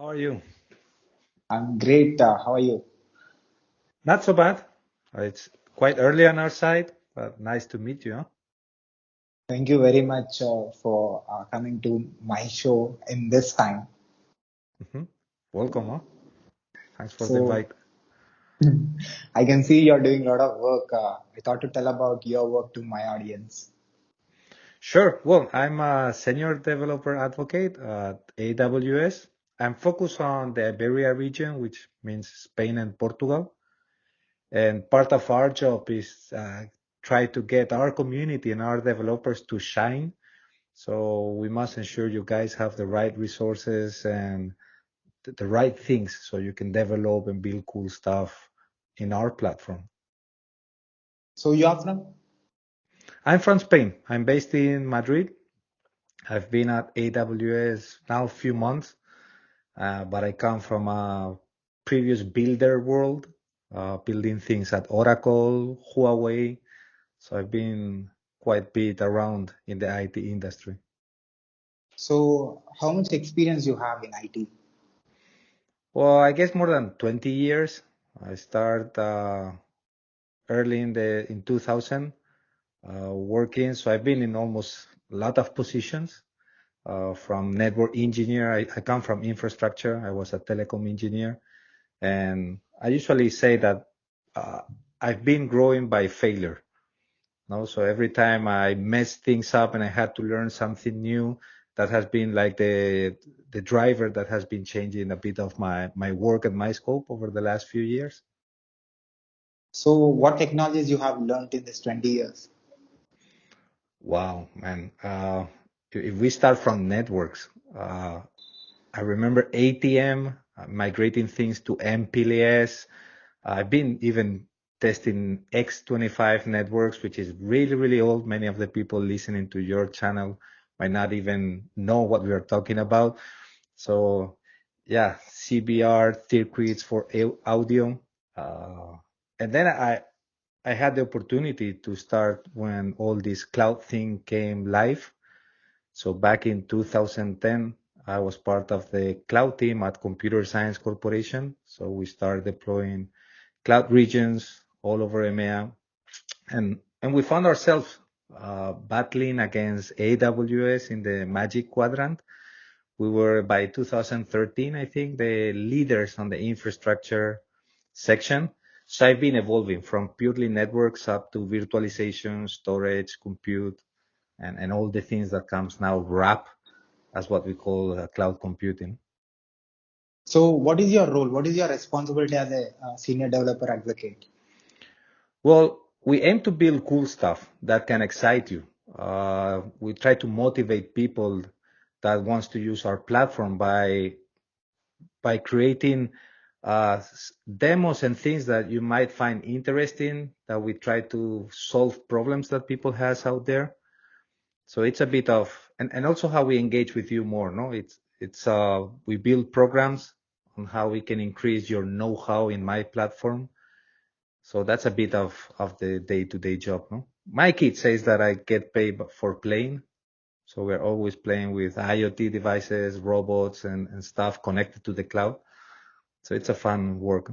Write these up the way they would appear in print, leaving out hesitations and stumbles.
How are you? I'm great. How are you? Not so bad. It's quite early on our side, but nice to meet you. Huh? Thank you very much for coming to my show in this time. hmm Welcome. Huh? Thanks for the So invite. I can see you're doing a lot of work. I thought to tell about your work to my audience. Sure. Well, I'm a senior developer advocate at AWS. I'm focused on the Iberia region, which means Spain and Portugal. And part of our job is try to get our community and our developers to shine. So we must ensure you guys have the right resources and the right things so you can develop and build cool stuff in our platform. So you are from? I'm from Spain. I'm based in Madrid. I've been at AWS now a few months, but I come from a previous builder world, building things at Oracle, Huawei. So I've been quite a bit around in the IT industry. So how much experience you have in IT? Well, I guess more than 20 years. I started early in 2000 working. So I've been in almost a lot of positions from network engineer. I come from infrastructure. I was a telecom engineer. And I usually say that uh, I've been growing by failure. No, so every time I messed things up and I had to learn something new, that has been like the driver that has been changing a bit of my work and my scope over the last few years. So what technologies you have learned in this 20 years? Wow, man. If we start from networks, I remember ATM, migrating things to MPLS. I've been even testing X25 networks, which is really, really old. Many of the people listening to your channel might not even know what we are talking about. So, yeah, CBR circuits for audio. Uh, and then I had the opportunity to start when all this cloud thing came live. So back in 2010, I was part of the cloud team at Computer Science Corporation. So we started deploying cloud regions all over EMEA, and we found ourselves battling against AWS in the Magic Quadrant. We were by 2013, I think, the leaders on the infrastructure section. So I've been evolving from purely networks up to virtualization, storage, compute, and all the things that comes now wrap as what we call cloud computing. So what is your role? What is your responsibility as a senior developer advocate? Well, we aim to build cool stuff that can excite you. We try to motivate people that wants to use our platform by creating demos and things that you might find interesting. That we try to solve problems that people has out there. So it's a bit of and also how we engage with you more. No, it's we build programs on how we can increase your know-how in my platform. So that's a bit of the day-to-day job, no? My kid says that I get paid for playing. So we're always playing with IoT devices, robots, and stuff connected to the cloud. So it's a fun work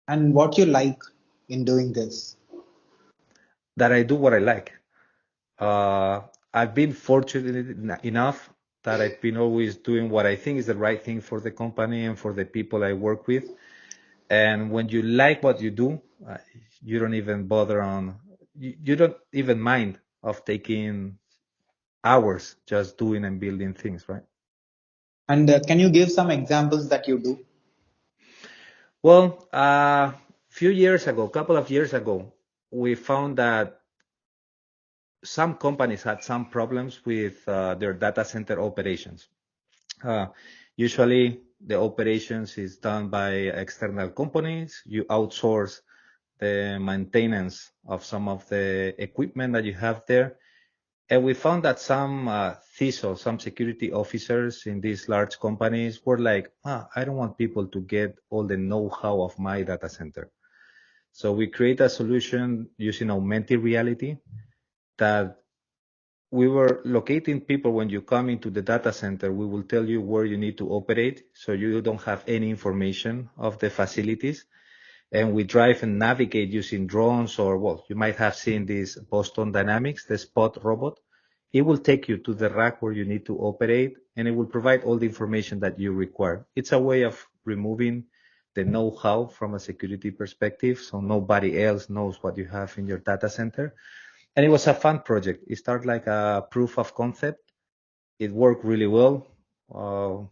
And what you like in doing this? that I do what I like. Uh, I've been fortunate enough that I've been always doing what I think is the right thing for the company and for the people I work with. And when you like what you do, you don't even bother on, you don't even mind of taking hours just doing and building things, right? And can you give some examples that you do? Well, few years ago, couple of years ago, we found that some companies had some problems with their data center operations. Uh, Usually, the operations is done by external companies. You outsource the maintenance of some of the equipment that you have there. And we found that some CISO, some security officers in these large companies were like, I don't want people to get all the know-how of my data center. So we create a solution using augmented reality that we were locating people. When you come into the data center, we will tell you where you need to operate, so you don't have any information of the facilities. And we drive and navigate using drones, or, well, you might have seen this Boston Dynamics, the Spot robot. It will take you to the rack where you need to operate, and it will provide all the information that you require. It's a way of removing the know-how from a security perspective, so nobody else knows what you have in your data center. And it was a fun project. It started like a proof of concept. It worked really well. Uh,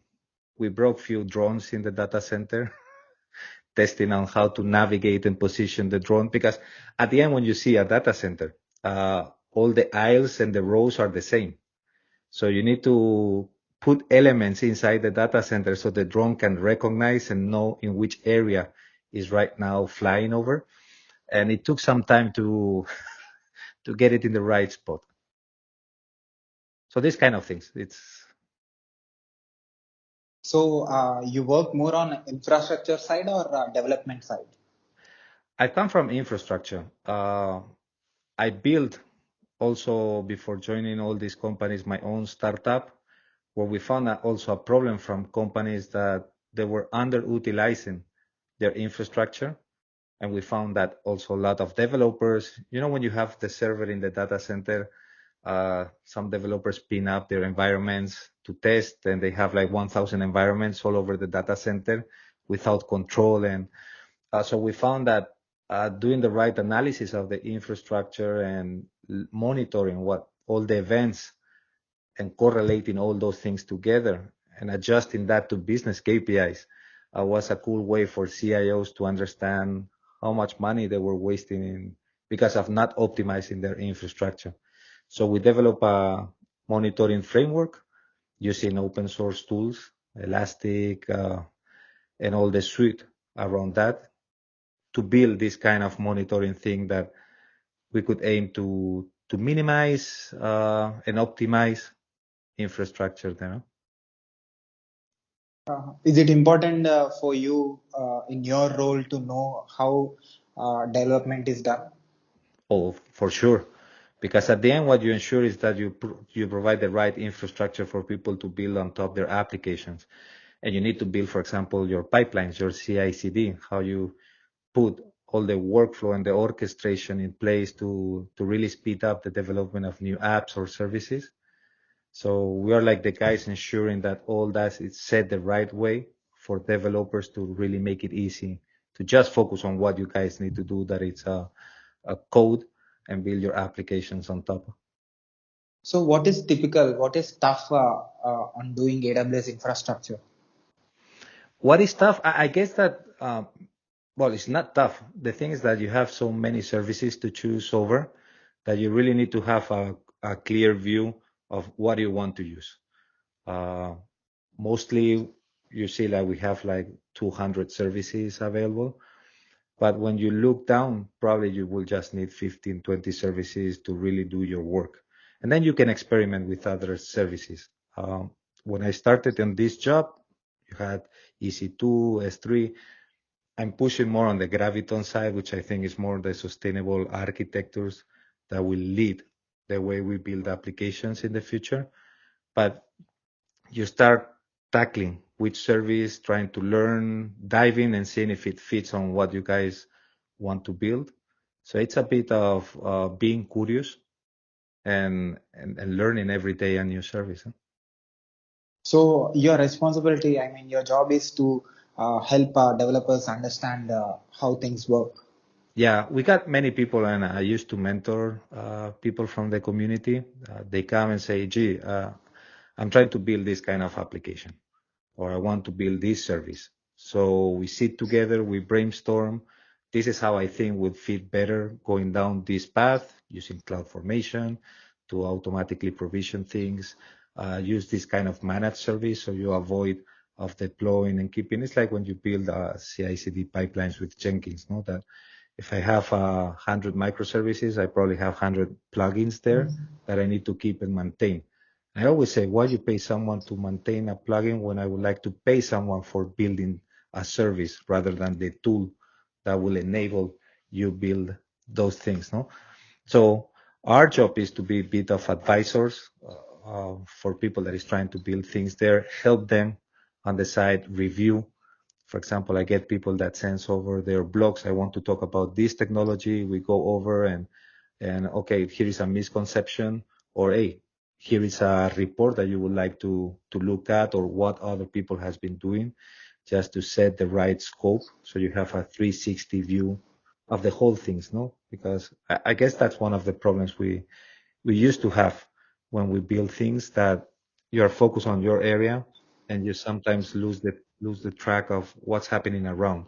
we broke few drones in the data center, testing on how to navigate and position the drone. Because at the end, when you see a data center, all the aisles and the rows are the same. So you need to put elements inside the data center so the drone can recognize and know in which area is right now flying over. And it took some time to to get it in the right spot. So these kind of things. So you work more on infrastructure side or development side? I come from infrastructure. I built also, before joining all these companies, my own startup, where we found also a problem from companies that they were underutilizing their infrastructure. And we found that also a lot of developers, when you have the server in the data center, some developers pin up their environments to test, and they have like 1,000 environments all over the data center without control. And so we found that doing the right analysis of the infrastructure and monitoring what all the events and correlating all those things together and adjusting that to business KPIs was a cool way for CIOs to understand how much money they were wasting because of not optimizing their infrastructure. So we developed a monitoring framework using open source tools, Elastic, and all the suite around that, to build this kind of monitoring thing that we could aim to minimize and optimize infrastructure there. Is it important for you in your role to know how development is done? Oh, for sure. Because at the end, what you ensure is that you provide the right infrastructure for people to build on top their applications. And you need to build, for example, your pipelines, your CI/CD, how you put all the workflow and the orchestration in place to really speed up the development of new apps or services. So we are like the guys ensuring that all that is set the right way for developers to really make it easy to just focus on what you guys need to do, that it's a code, and build your applications on top. So what is typical, what is tough on doing AWS infrastructure? What is tough? I guess that, well, it's not tough. The thing is that you have so many services to choose over that you really need to have a clear view of what you want to use. Uh, Mostly you see like we have like 200 services available, but when you look down, probably you will just need 15, 20 services to really do your work. And then you can experiment with other services. When I started on this job, you had EC2, S3. I'm pushing more on the Graviton side, which I think is more the sustainable architectures that will lead the way we build applications in the future. But you start tackling which service, trying to learn, diving and seeing if it fits on what you guys want to build. So it's a bit of being curious and learning every day a new service. Huh? So your responsibility, I mean, your job is to help developers understand how things work. Yeah, we got many people, and I used to mentor people from the community. They come and say, "Gee, I'm trying to build this kind of application, or I want to build this service." So we sit together, we brainstorm. This is how I think would fit better going down this path using CloudFormation to automatically provision things. Use this kind of managed service so you avoid of deploying and keeping. It's like when you build CI/CD pipelines with Jenkins, no? That if I have 100 microservices, I probably have 100 plugins there that I need to keep and maintain. I always say, why you pay someone to maintain a plugin when I would like to pay someone for building a service rather than the tool that will enable you build those things, no? So Our job is to be a bit of advisors for people that is trying to build things there, help them on the side, review. For example, I get people that sends over their blogs. I want to talk about this technology. We go over and okay, here is a misconception, or hey, here is a report that you would like to look at, or what other people has been doing, just to set the right scope so you have a 360 view of the whole things, no? Because I guess that's one of the problems we used to have when we build things, that you are focused on your area and you sometimes lose the track of what's happening around.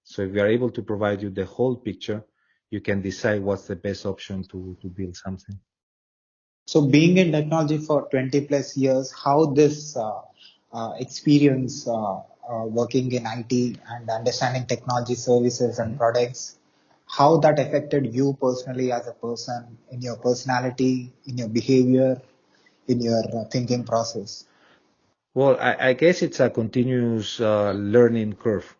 So if we are able to provide you the whole picture, you can decide what's the best option to build something. So, being in technology for 20 plus years, how this experience working in IT and understanding technology services and Mhm. products, how that affected you personally as a person, in your personality, in your behavior, in your thinking process? Well, I guess it's a continuous learning curve.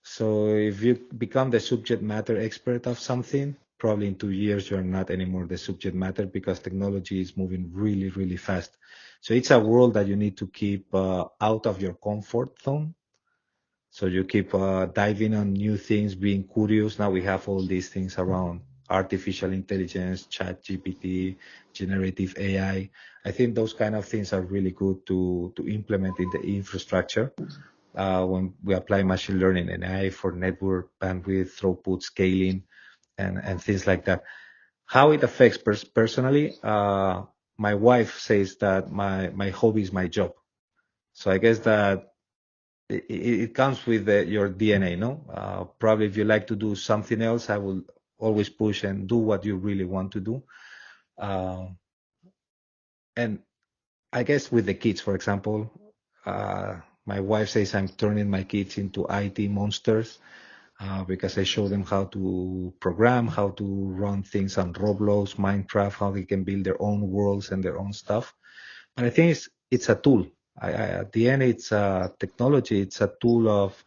So if you become the subject matter expert of something, probably in 2 years you're not anymore the subject matter, because technology is moving really, really fast. So it's a world that you need to keep out of your comfort zone. So you keep diving on new things, being curious. Now we have all these things around artificial intelligence, chat GPT, generative AI. I think those kind of things are really good to implement in the infrastructure when we apply machine learning and AI for network bandwidth, throughput, scaling, and things like that. How it affects personally, my wife says that my hobby is my job. So I guess that it comes with your DNA, no? Probably if you like to do something else, I will always push and do what you really want to do. Uh, and I guess with the kids, for example, my wife says I'm turning my kids into IT monsters because I show them how to program, how to run things on Roblox, Minecraft, how they can build their own worlds and their own stuff. But I think it's a tool. At the end, it's a technology. It's a tool of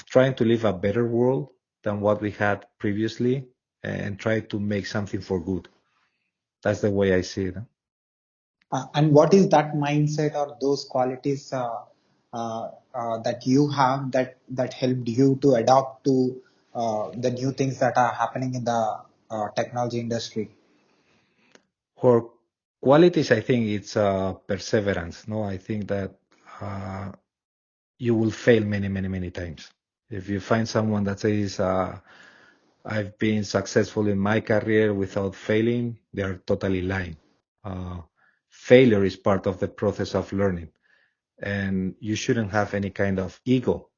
trying to live a better world than what we had previously, and try to make something for good. That's the way I see it. And what is that mindset or those qualities that you have that helped you to adapt to the new things that are happening in the technology industry? For qualities, I think it's perseverance. No, I think that uh, you will fail many, many, many times. If you find someone that says, I've been successful in my career without failing, they are totally lying. Uh, Failure is part of the process of learning, and you shouldn't have any kind of ego.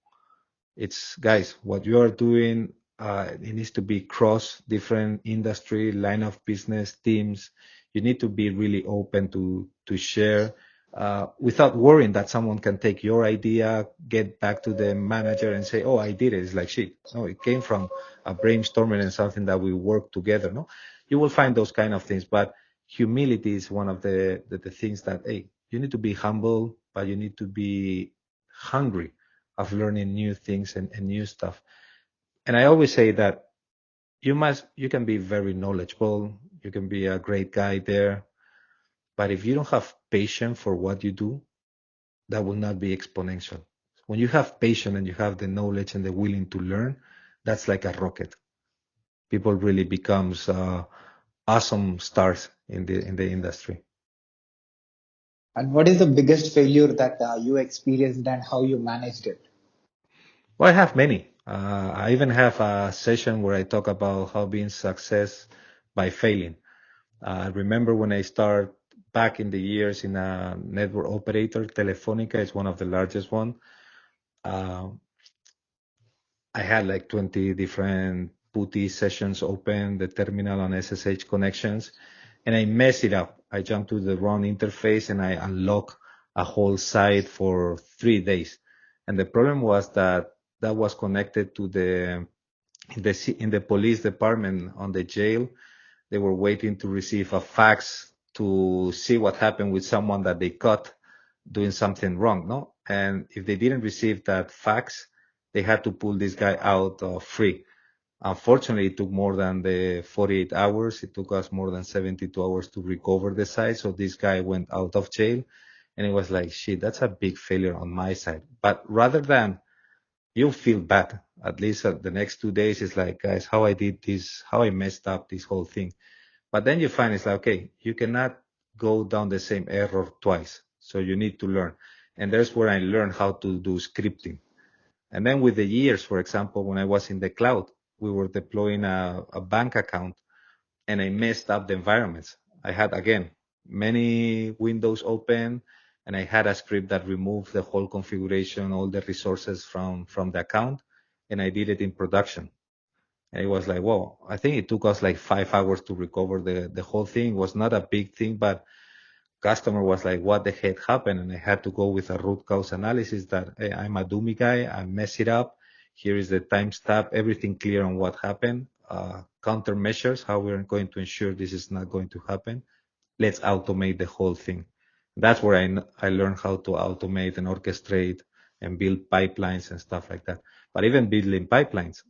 It's, guys, what you are doing, it needs to be cross different industry, line of business, teams. You need to be really open to share without worrying that someone can take your idea, get back to the manager and say, "Oh, I did it." It's like shit. No, it came from a brainstorming and something that we work together. No, you will find those kind of things, but humility is one of the things that, hey, you need to be humble, but you need to be hungry of learning new things and new stuff. And I always say that you can be very knowledgeable, you can be a great guy there, but if you don't have patience for what you do, that will not be exponential. When you have patience and you have the knowledge and the willing to learn, that's like a rocket. People really becomes awesome stars in the industry. And what is the biggest failure that you experienced and how you managed it? Well, I have many. I even have a session where I talk about how being success by failing. I remember when I started back in the years in a network operator, Telefonica is one of the largest one. Uh, I had like 20 different PuTTY sessions open, the terminal on SSH connections, and I messed it up. I jumped to the wrong interface and I unlocked a whole site for 3 days. And the problem was that that was connected to in the police department on the jail. They were waiting to receive a fax to see what happened with someone that they caught doing something wrong, no? And if they didn't receive that fax, they had to pull this guy out free. Unfortunately, it took more than the 48 hours. It took us more than 72 hours to recover the site. So this guy went out of jail, and it was like, shit, that's a big failure on my side. But rather than you feel bad, at least the next 2 days, it's like, guys, how I did this, how I messed up this whole thing. But then you find it's like, okay, you cannot go down the same error twice. So you need to learn. And there's where I learned how to do scripting. And then with the years, for example, when I was in the cloud, we were deploying a bank account and I messed up the environments. I had, again, many windows open and I had a script that removed the whole configuration, all the resources from the account. And I did it in production. And it was like, whoa, I think it took us like 5 hours to recover the whole thing. It was not a big thing, but customer was like, what the heck happened? And I had to go with a root cause analysis that, hey, I'm a dummy guy. I mess it up. Here is the timestamp, everything clear on what happened, countermeasures, how we're going to ensure this is not going to happen. Let's automate the whole thing. That's where I learned how to automate and orchestrate and build pipelines and stuff like that. But even building pipelines,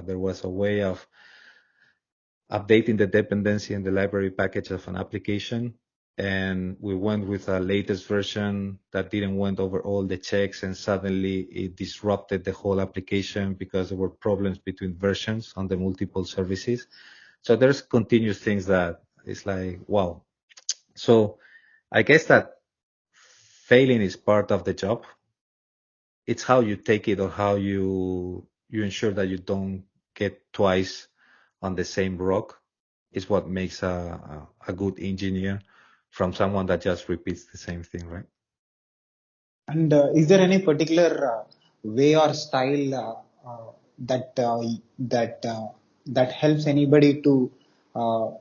there was a way of updating the dependency and the library package of an application. And we went with a latest version that didn't went over all the checks, and suddenly it disrupted the whole application because there were problems between versions on the multiple services. So there's continuous things that it's like, wow. So I guess that failing is part of the job. It's how you take it or how you ensure that you don't get twice on the same rock is what makes a good engineer from someone that just repeats the same thing, right? And is there any particular way or style that that helps anybody to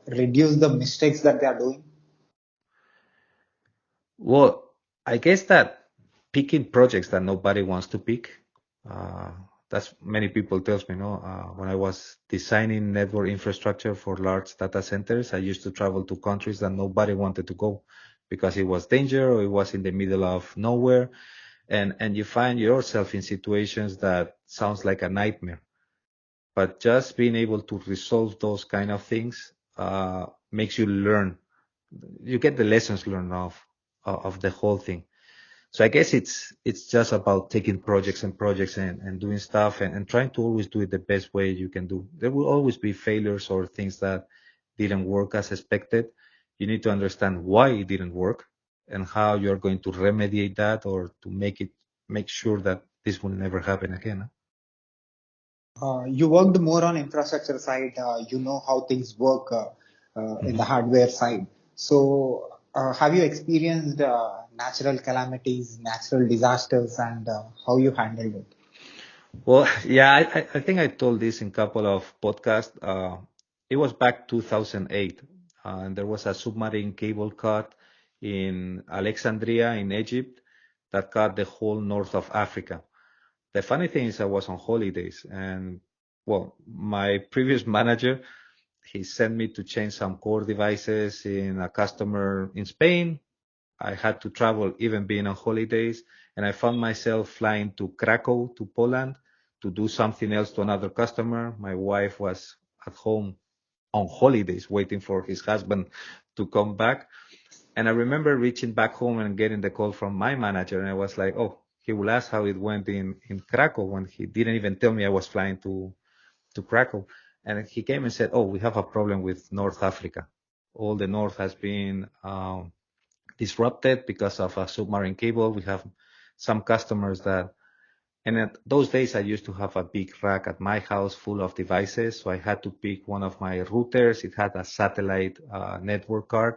reduce the mistakes that they are doing? Well, I guess that picking projects that nobody wants to pick, uh, that's many people tells me, no, when I was designing network infrastructure for large data centers, I used to travel to countries that nobody wanted to go because it was danger or it was in the middle of nowhere. And you find yourself in situations that sounds like a nightmare. But just being able to resolve those kind of things makes you learn. You get the lessons learned of the whole thing. So I guess it's just about taking projects and projects and doing stuff and trying to always do it the best way you can do. There will always be failures or things that didn't work as expected. You need to understand why it didn't work and how you're going to remediate that or to make sure that this will never happen again. You worked more on infrastructure side. You know how things work in the Mhm. hardware side. So, have you experienced natural calamities, natural disasters, and how you handled it? Well, yeah, I think I told this in a couple of podcasts. It was back 2008, and there was a submarine cable cut in Alexandria in Egypt that cut the whole north of Africa. The funny thing is I was on holidays, and well, my previous manager, he sent me to change some core devices in a customer in Spain. I had to travel even being on holidays, and I found myself flying to Krakow, to Poland, to do something else to another customer. My wife was at home on holidays waiting for his husband to come back. And I remember reaching back home and getting the call from my manager, and I was like, oh, he will ask how it went in Krakow when he didn't even tell me I was flying to Krakow. And he came and said, oh, we have a problem with North Africa. All the north has been disrupted because of a submarine cable. We have some customers that, and at those days I used to have a big rack at my house full of devices. So I had to pick one of my routers. It had a satellite network card.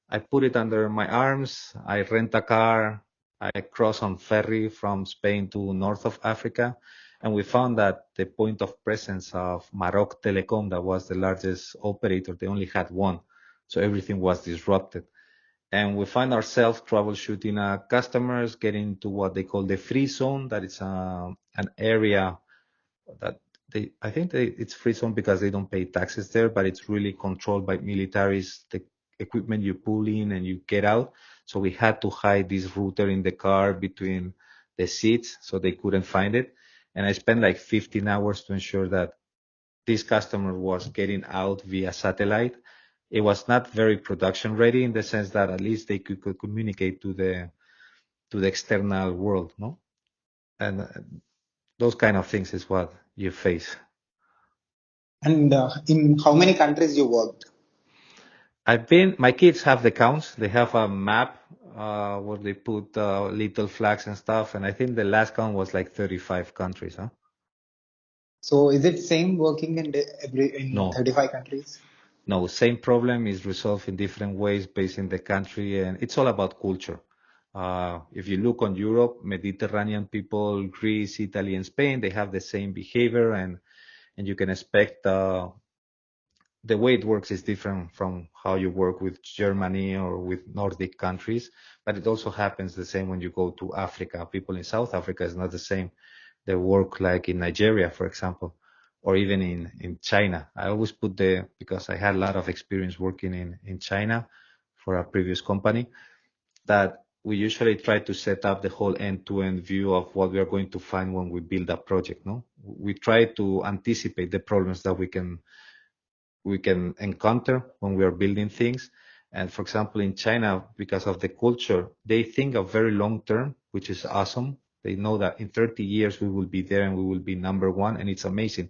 I put it under my arms. I rent a car. I cross on ferry from Spain to north of Africa. And we found that the point of presence of Maroc Telecom, that was the largest operator, they only had one. So everything was disrupted. And we find ourselves troubleshooting customers, getting to what they call the free zone. That is an area that I think it's free zone because they don't pay taxes there, but it's really controlled by militaries. The equipment you pull in and you get out. So we had to hide this router in the car between the seats so they couldn't find it. And I spent like 15 hours to ensure that this customer was getting out via satellite. It was not very production ready in the sense that at least they could communicate to the external world, no? And those kind of things is what you face. And in how many countries you worked? My kids have the counts. They have a map where they put little flags and stuff. And I think the last count was like 35 countries, huh? So is it same working in in No, 35 countries? no, same problem is resolved in different ways based in the country. And it's all about culture. If you look on Europe, Mediterranean people, Greece, Italy, and Spain, they have the same behavior, and you can expect the way it works is different from how you work with Germany or with Nordic countries, but it also happens the same when you go to Africa. People in South Africa is not the same. They work like in Nigeria, for example, or even in China. I always put because I had a lot of experience working in China for a previous company, that we usually try to set up the whole end-to-end view of what we are going to find when we build a project, no? We try to anticipate the problems that we can encounter when we are building things. And for example, in China, because of the culture, they think of very long term, which is awesome. They know that in 30 years we will be there and we will be number one. And it's amazing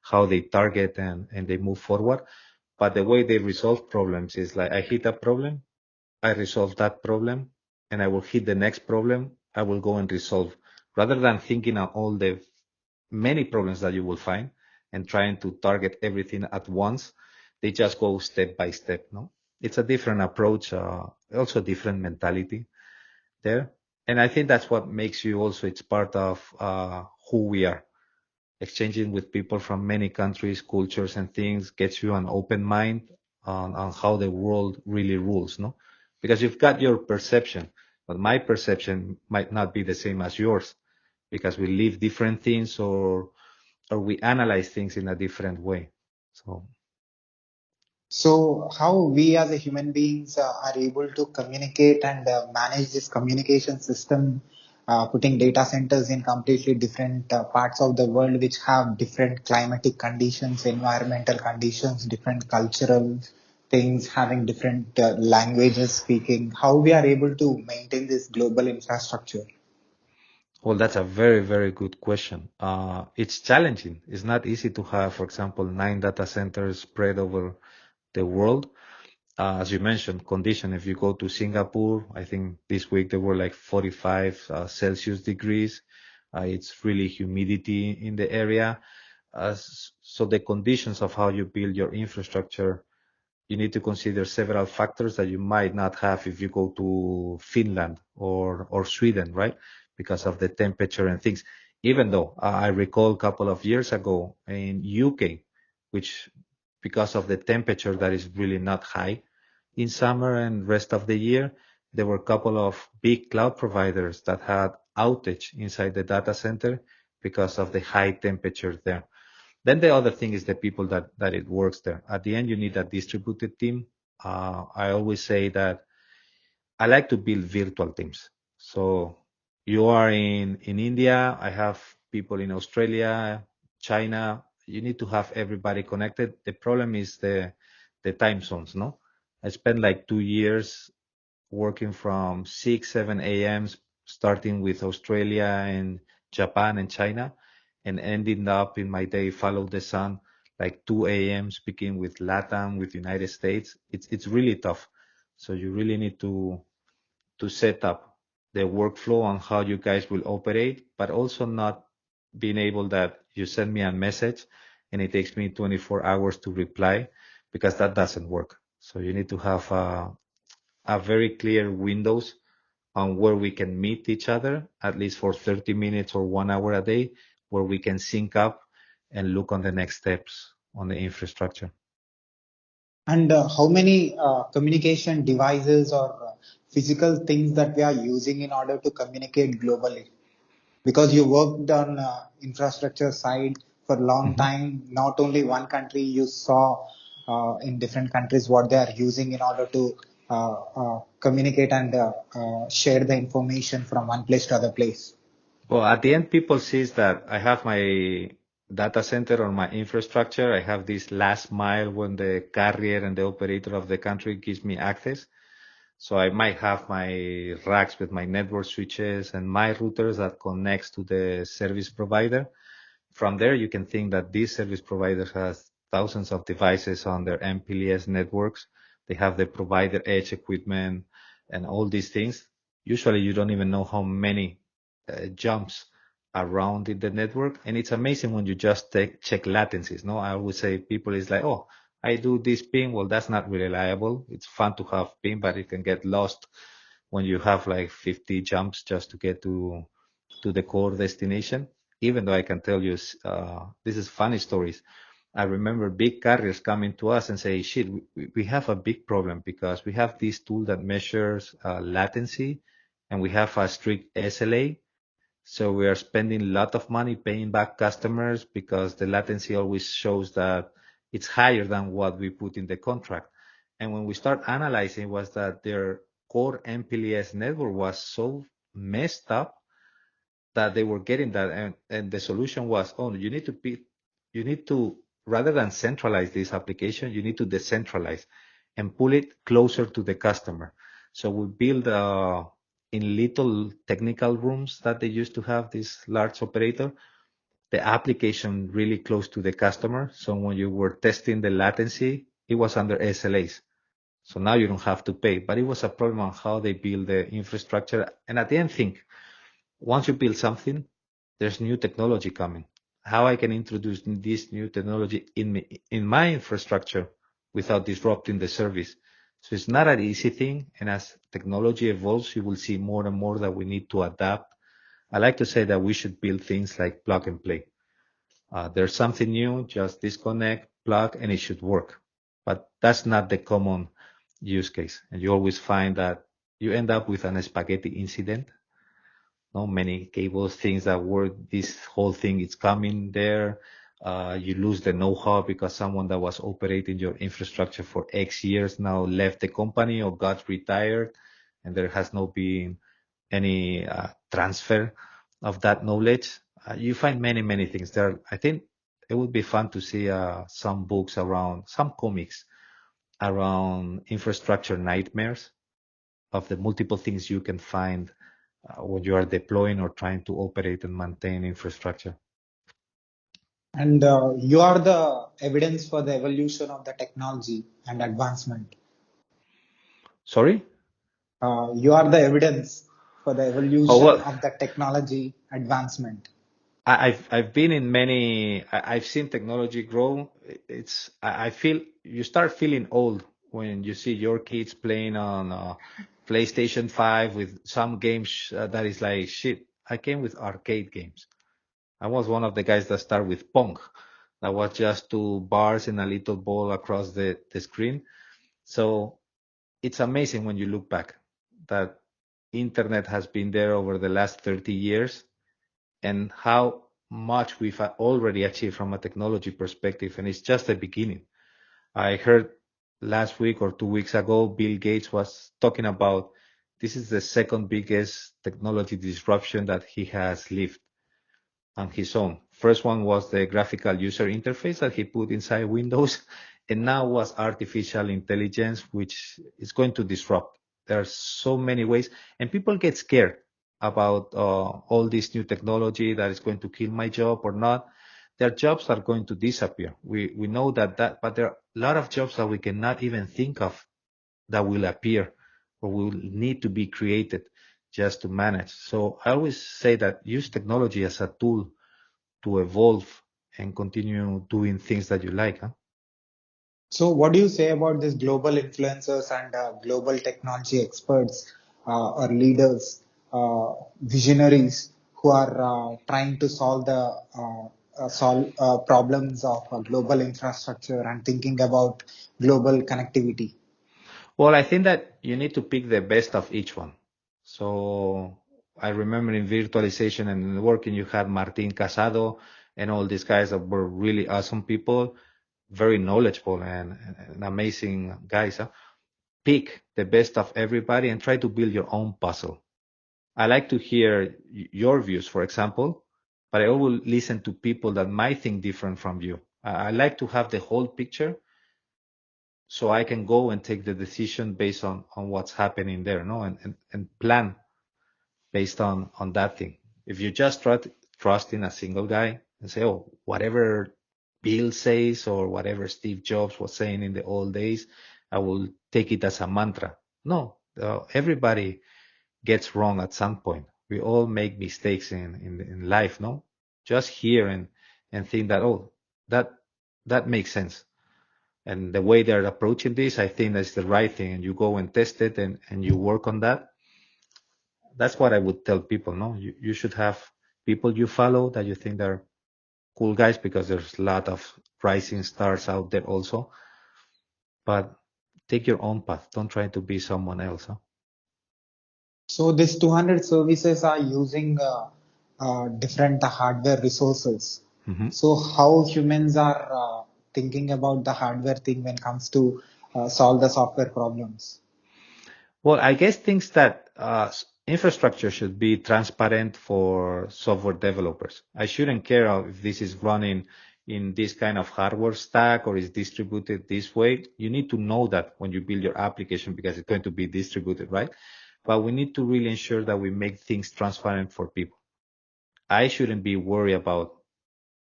how they target and they move forward. But the way they resolve problems is like I hit a problem, I resolve that problem, and I will hit the next problem, I will go and resolve. Rather than thinking of all the many problems that you will find and trying to target everything at once, they just go step by step, no? It's a different approach, also different mentality there. And I think that's what makes you also, it's part of who we are. Exchanging with people from many countries, cultures, and things gets you an open mind on how the world really rules, no? Because you've got your perception, but my perception might not be the same as yours because we live different things or we analyze things in a different way. So, So how we as a human beings are able to communicate and manage this communication system, putting data centers in completely different parts of the world which have different climatic conditions, environmental conditions, different cultural things, having different languages speaking, how we are able to maintain this global infrastructure. well, that's a very, very good question. It's challenging. It's not easy to have, for example, 9 data centers spread over the world. As you mentioned, condition. If you go to Singapore, I think this week there were like 45 Celsius degrees. It's really humidity in the area. So the conditions of how you build your infrastructure, you need to consider several factors that you might not have if you go to Finland or Sweden, right? Because of the temperature and things. Even though I recall a couple of years ago in UK, which because of the temperature that is really not high in summer and rest of the year, there were a couple of big cloud providers that had outage inside the data center because of the high temperature there. Then the other thing is the people that it works there. At the end, you need a distributed team. I always say that I like to build virtual teams. So you are in India, I have people in Australia, China. You need to have everybody connected. The problem is the time zones, no? I spent like 2 years working from 6, 7 a.m., starting with Australia and Japan and China, and ending up in my day, follow the sun, like 2 a.m., speaking with LATAM, with United States. It's really tough. So you really need to set up the workflow on how you guys will operate, but also not being able that you send me a message and it takes me 24 hours to reply because that doesn't work. So you need to have a very clear windows on where we can meet each other, at least for 30 minutes or 1 hour a day, where we can sync up and look on the next steps on the infrastructure. And how many communication devices or physical things that we are using in order to communicate globally? Because you worked on infrastructure side for a long Mhm. time, not only one country, you saw in different countries what they are using in order to communicate and share the information from one place to other place. Well, at the end, people sees that I have data center or my infrastructure, I have this last mile when the carrier and the operator of the country gives me access. So I might have my racks with my network switches and my routers that connects to the service provider. From there, you can think that this service provider has thousands of devices on their MPLS networks. They have the provider edge equipment and all these things. Usually, you don't even know how many jumps around in the network. And it's amazing when you just check latencies. No, I would say people is like, oh, I do this ping. Well, that's not reliable. It's fun to have ping, but it can get lost when you have like 50 jumps just to get to the core destination. Even though I can tell you, this is funny stories. I remember big carriers coming to us and say, shit, we have a big problem because we have this tool that measures latency and we have a strict SLA. So we are spending a lot of money paying back customers because the latency always shows that it's higher than what we put in the contract. And when we start analyzing was that their core MPLS network was so messed up that they were getting that, and the solution was, oh, you need to, rather than centralize this application, you need to decentralize and pull it closer to the customer. So we build in little technical rooms that they used to have this large operator, the application really close to the customer. So when you were testing the latency, it was under SLAs. So now you don't have to pay, but it was a problem on how they build the infrastructure. And at the end, think, once you build something, there's new technology coming. How I can introduce this new technology in my infrastructure without disrupting the service. So it's not an easy thing. And as technology evolves, you will see more and more that we need to adapt. I like to say that we should build things like plug and play. There's something new, just disconnect, plug, and it should work. But that's not the common use case. And you always find that you end up with an spaghetti incident. No, many cables, things that work, this whole thing is coming there. You lose the know-how because someone that was operating your infrastructure for X years now left the company or got retired, and there has not been any transfer of that knowledge. You find many, many things there. I think it would be fun to see some books around, some comics around infrastructure nightmares of the multiple things you can find when you are deploying or trying to operate and maintain infrastructure. And you are the evidence for the evolution of the technology and advancement. Sorry? You are the evidence for the Oh, evolution well, of the technology advancement. I've been in many. I've seen technology grow. I feel you start feeling old when you see your kids playing on PlayStation 5 with some games that is like shit. I came with arcade games. I was one of the guys that started with Pong. That was just two bars and a little ball across the screen. So it's amazing when you look back that internet has been there over the last 30 years and how much we've already achieved from a technology perspective. And it's just the beginning. I heard last week or 2 weeks ago, Bill Gates was talking about this is the second biggest technology disruption that he has lived on his own. First one was the graphical user interface that he put inside Windows, and now was artificial intelligence, which is going to disrupt. There are so many ways, and people get scared about all this new technology that is going to kill my job or not. Their jobs are going to disappear. We know that, but there are a lot of jobs that we cannot even think of that will appear or will need to be created just to manage. So I always say that use technology as a tool to evolve and continue doing things that you like. Huh? So, what do you say about these global influencers and global technology experts or leaders, visionaries who are trying to solve problems of global infrastructure and thinking about global connectivity? Well, I think that you need to pick the best of each one. So I remember in virtualization and working, you had Martin Casado and all these guys that were really awesome people, very knowledgeable and amazing guys. Huh? Pick the best of everybody and try to build your own puzzle. I like to hear your views, for example, but I always listen to people that might think different from you. I like to have the whole picture so I can go and take the decision based on what's happening there, no, and plan based on that thing. If you just trust in a single guy and say, oh, whatever Bill says or whatever Steve Jobs was saying in the old days, I will take it as a mantra. No, everybody gets wrong at some point. We all make mistakes in life, no? Just hear and think that, oh, that that makes sense. And the way they're approaching this, I think that's the right thing. And you go and test it and you work on that. That's what I would tell people, no? You should have people you follow that you think are cool guys because there's a lot of rising stars out there also. But take your own path. Don't try to be someone else. Huh? So these 200 services are using different hardware resources. Mm-hmm. So how humans are thinking about the hardware thing when it comes to solve the software problems? Well, I guess things that infrastructure should be transparent for software developers. I shouldn't care if this is running in this kind of hardware stack or is distributed this way. You need to know that when you build your application because it's going to be distributed, right? But we need to really ensure that we make things transparent for people. I shouldn't be worried about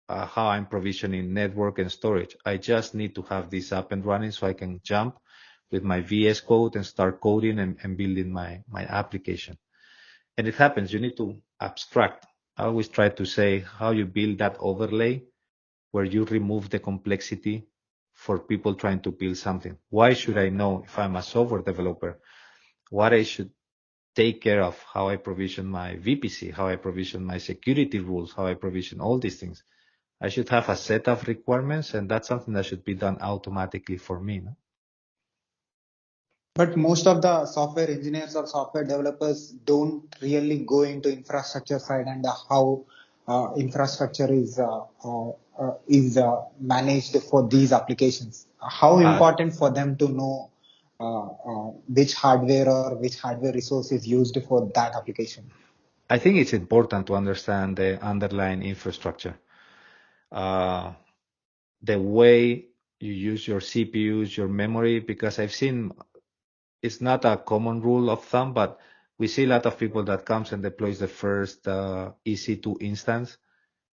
how I'm provisioning network and storage. I just need to have this up and running so I can jump with my VS Code and start coding and building my application. And it happens, you need to abstract. I always try to say how you build that overlay where you remove the complexity for people trying to build something. Why should I know if I'm a software developer what I should take care of, how I provision my VPC, how I provision my security rules, how I provision all these things? I should have a set of requirements, and that's something that should be done automatically for me. No? But most of the software engineers or software developers don't really go into infrastructure side and how infrastructure is managed for these applications. How Uh, important for them to know which hardware or which hardware resource is used for that application? I think it's important to understand the underlying infrastructure. Uh, the way you use your CPUs, your memory, because I've seen it's not a common rule of thumb, but we see a lot of people that comes and deploys the first EC2 instance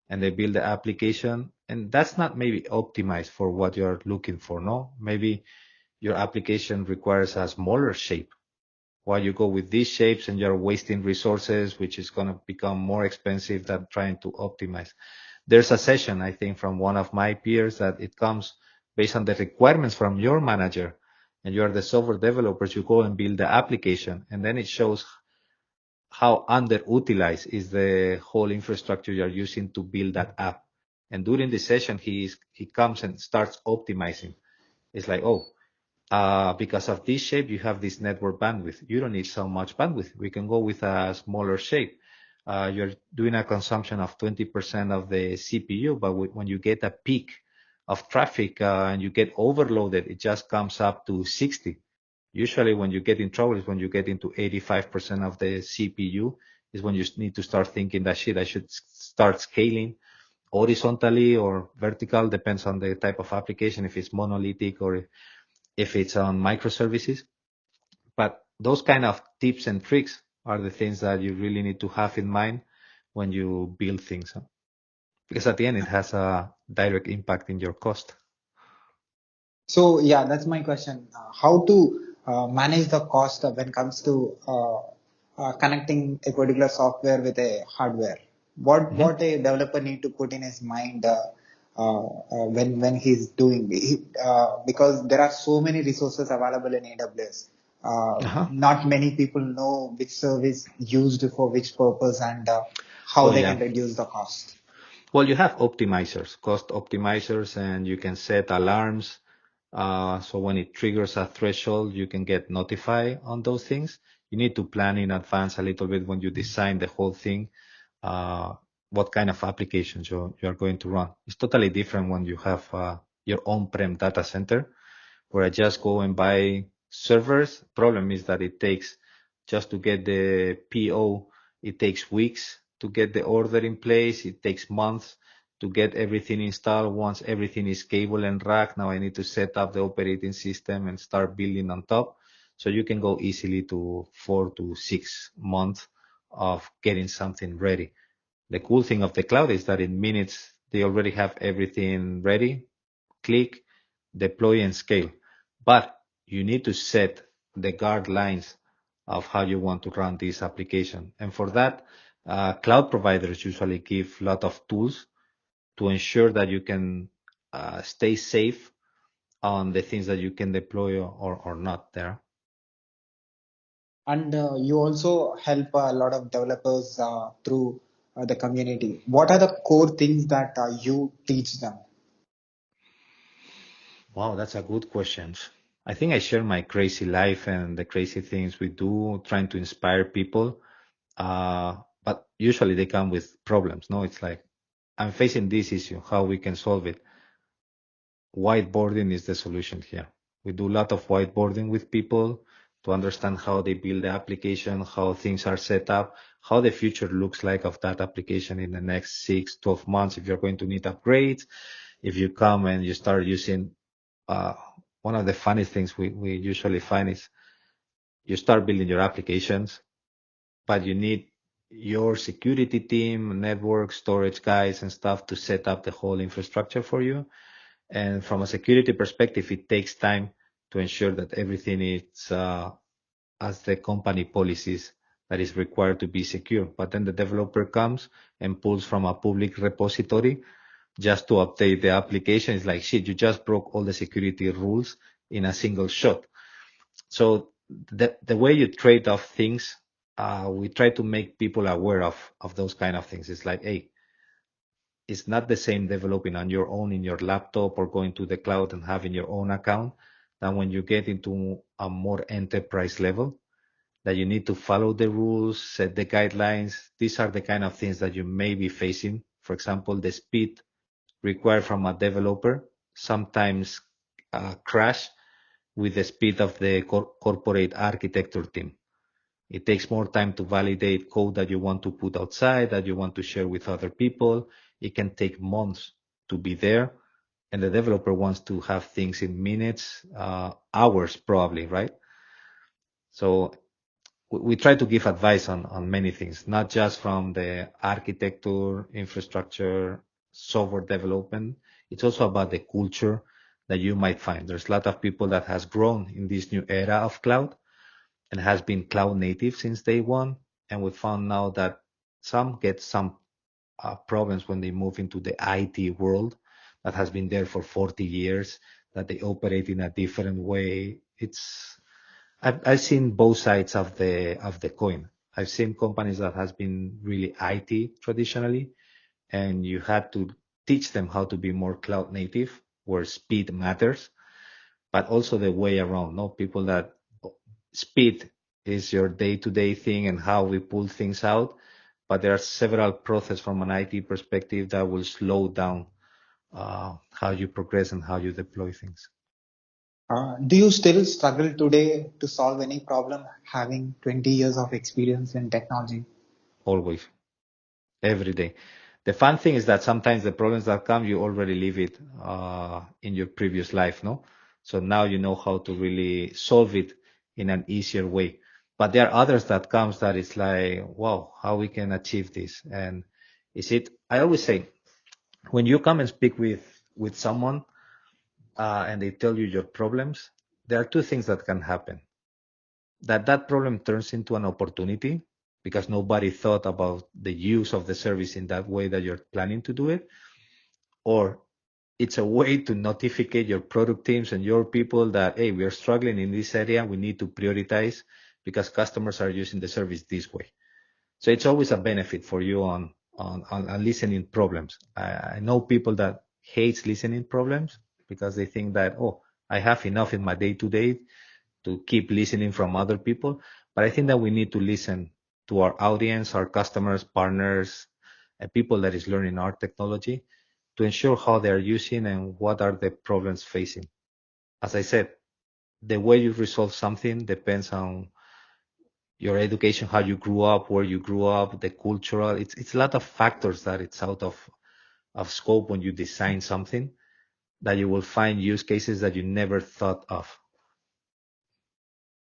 and they build the application, and that's not maybe optimized for what you're looking for. No, maybe your application requires a smaller shape. While you go with these shapes and you're wasting resources, which is going to become more expensive than trying to optimize. There's a session, I think, from one of my peers that it comes based on the requirements from your manager and you are the software developers, you go and build the application and then it shows how underutilized is the whole infrastructure you're using to build that app. And during the session, he comes and starts optimizing. It's like, oh, because of this shape, you have this network bandwidth. You don't need so much bandwidth. We can go with a smaller shape. You're doing a consumption of 20% of the CPU, but when you get a peak of traffic and you get overloaded, it just comes up to 60. Usually when you get in trouble is when you get into 85% of the CPU is when you need to start thinking that shit, I should start scaling horizontally or vertical, depends on the type of application, if it's monolithic or if it's on microservices. But those kind of tips and tricks are the things that you really need to have in mind when you build things. Huh? Because at the end, it has a direct impact in your cost. So yeah, that's my question. How to manage the cost when it comes to connecting a particular software with a hardware? Mm-hmm. What a developer need to put in his mind when he's doing because there are so many resources available in AWS. Uh-huh. Not many people know which service used for which purpose and how Oh, they yeah. can reduce the cost. Well, you have optimizers, cost optimizers, and you can set alarms. So when it triggers a threshold, you can get notified on those things. You need to plan in advance a little bit when you design the whole thing, uh, what kind of applications you are going to run. It's totally different when you have your on-prem data center, where I just go and buy servers. Problem is that it takes just to get the PO, it takes weeks to get the order in place. It takes months to get everything installed. Once everything is cable and rack, now I need to set up the operating system and start building on top. So you can go easily to 4 to 6 months of getting something ready. The cool thing of the cloud is that in minutes, they already have everything ready. Click, deploy, and scale. But you need to set the guidelines of how you want to run this application. And for that, cloud providers usually give a lot of tools to ensure that you can stay safe on the things that you can deploy or not there. And you also help a lot of developers through the community. What are the core things that you teach them? Wow, that's a good question. I think I share my crazy life and the crazy things we do, trying to inspire people. But usually they come with problems. No, it's like, I'm facing this issue, how we can solve it. Whiteboarding is the solution here. We do a lot of whiteboarding with people to understand how they build the application, how things are set up, how the future looks like of that application in the next 6, 12 months, if you're going to need upgrades, if you come and you start using, uh, one of the funny things we usually find is you start building your applications, but you need your security team, network, storage guys and stuff to set up the whole infrastructure for you. And from a security perspective, it takes time to ensure that everything is as the company policies that is required to be secure. But then the developer comes and pulls from a public repository just to update the application. It's like, shit, you just broke all the security rules in a single shot. So the way you trade off things, we try to make people aware of those kind of things. It's like, hey, it's not the same developing on your own in your laptop or going to the cloud and having your own account than when you get into a more enterprise level that you need to follow the rules, set the guidelines. These are the kind of things that you may be facing. For example, the speed required from a developer sometimes crash with the speed of the corporate architecture team. It takes more time to validate code that you want to put outside, that you want to share with other people. It can take months to be there. And the developer wants to have things in minutes, hours probably, right? So we try to give advice on many things, not just from the architecture, infrastructure, software development. It's also about the culture that you might find. There's a lot of people that has grown in this new era of cloud and has been cloud native since day one. And we found now that some get some problems when they move into the IT world that has been there for 40 years, that they operate in a different way. I've seen both sides of the coin. I've seen companies that has been really IT traditionally, and you had to teach them how to be more cloud native, where speed matters, but also the way around. No, people that speed is your day-to-day thing and how we pull things out, but there are several processes from an IT perspective that will slow down how you progress and how you deploy things. Do you still struggle today to solve any problem having 20 years of experience in technology? Always, every day. The fun thing is that sometimes the problems that come, you already live it in your previous life, no? So now you know how to really solve it in an easier way. But there are others that comes that it's like, wow, how we can achieve this. And I always say, when you come and speak with someone and they tell you your problems, there are two things that can happen. That problem turns into an opportunity because nobody thought about the use of the service in that way that you're planning to do it, or it's a way to notify your product teams and your people that, hey, we are struggling in this area, we need to prioritize because customers are using the service this way. So it's always a benefit for you on listening problems. I know people that hates listening problems because they think that, oh, I have enough in my day to day to keep listening from other people. But I think that we need to listen to our audience, our customers, partners, and people that is learning our technology to ensure how they are using and what are the problems facing. As I said, the way you resolve something depends on your education, how you grew up, where you grew up, the cultural. It's a lot of factors that it's out of scope when you design something that you will find use cases that you never thought of.